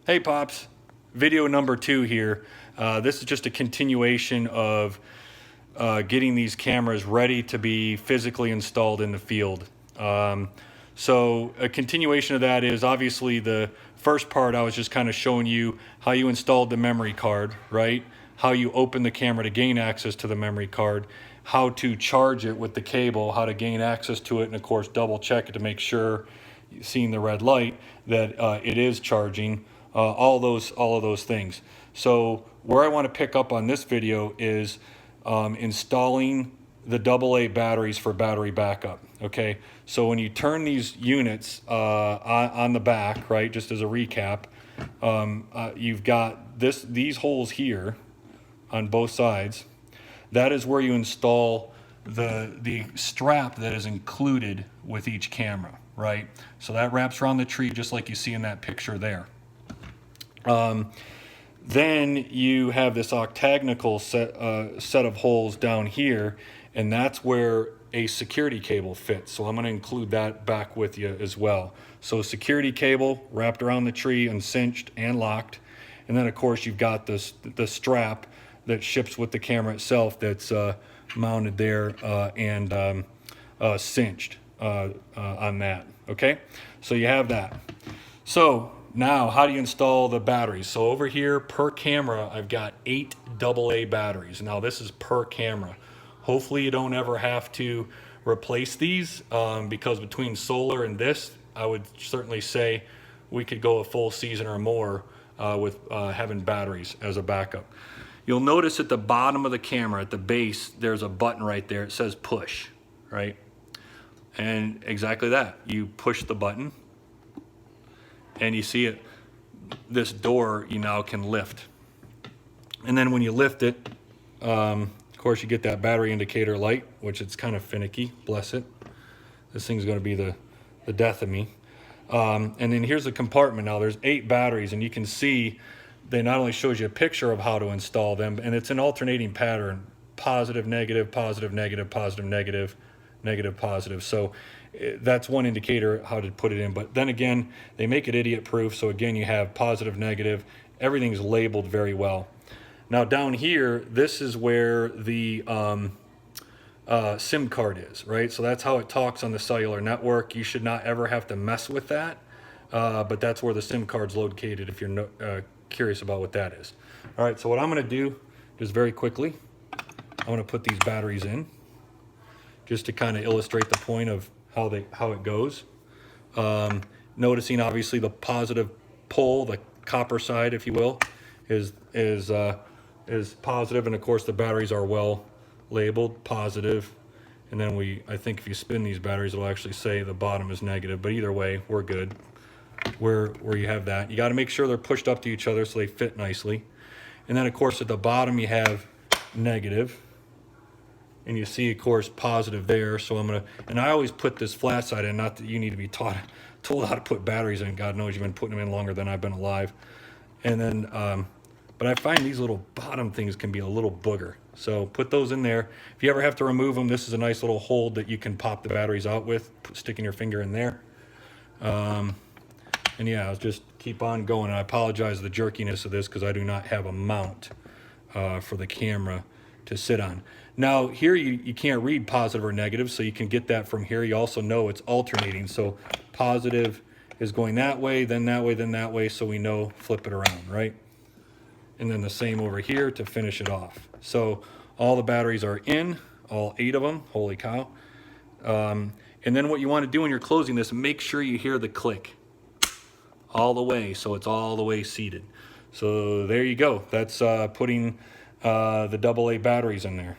Hey Pops, video number 2 here. This is just a continuation of getting these cameras ready to be physically installed in the field. So a continuation of that is obviously the first part. I was just kind of showing you how you installed the memory card, right? How you open the camera to gain access to the memory card, how to charge it with the cable, how to gain access to it, and of course double check it to make sure, seeing the red light, that it is charging. All of those things. So where I want to pick up on this video is installing the AA batteries for battery backup. Okay, so when you turn these units on the back, right, just as a recap, you've got these holes here on both sides. That is where you install the strap that is included with each camera, right? So that wraps around the tree just like you see in that picture there. Then you have this octagonal set of holes down here, and that's where a security cable fits. So I'm going to include that back with you as well. So security cable wrapped around the tree and cinched and locked. And then of course you've got the strap that ships with the camera itself that's mounted there and cinched on that. Okay, so you have that. So now, how do you install the batteries? So over here, per camera, I've got 8 AA batteries. Now this is per camera. Hopefully you don't ever have to replace these because between solar and this, I would certainly say we could go a full season or more with having batteries as a backup. You'll notice at the bottom of the camera, at the base, there's a button right there. It says push, right? And exactly that. You push the button, and you see it, this door you now can lift. And then when you lift it, of course you get that battery indicator light, which it's kind of finicky, bless it. This thing's gonna be the death of me. And then here's the compartment. Now there's 8 batteries, and you can see they not only shows you a picture of how to install them, and it's an alternating pattern, positive, negative, positive, negative, positive, negative, negative, positive. So that's one indicator how to put it in. But then again, they make it idiot proof. So again, you have positive, negative, everything's labeled very well. Now down here, this is where the SIM card is, right? So that's how it talks on the cellular network. You should not ever have to mess with that. But that's where the SIM card's located if you're curious about what that is. All right, so what I'm gonna do is very quickly, I'm gonna put these batteries in just to kind of illustrate the point of how it goes. Noticing obviously the positive pole, the copper side, if you will, is positive, and of course the batteries are well labeled positive. And then I think if you spin these batteries, it'll actually say the bottom is negative. But either way, we're good. Where you have that, you got to make sure they're pushed up to each other so they fit nicely. And then of course at the bottom you have negative. And you see, of course, positive there. So and I always put this flat side in, not that you need to be told how to put batteries in. God knows you've been putting them in longer than I've been alive. And then, but I find these little bottom things can be a little booger. So put those in there. If you ever have to remove them, this is a nice little hold that you can pop the batteries out with, sticking your finger in there. And yeah, I'll just keep on going. And I apologize for the jerkiness of this because I do not have a mount for the camera to sit on. Now here you can't read positive or negative, so you can get that from here. You also know it's alternating, so positive is going that way, then that way, then that way, so we know flip it around, right? And then the same over here to finish it off. So all the batteries are in, all 8 of them, holy cow. And then what you want to do when you're closing this, make sure you hear the click all the way, so it's all the way seated. So there you go. That's putting the AA batteries in there.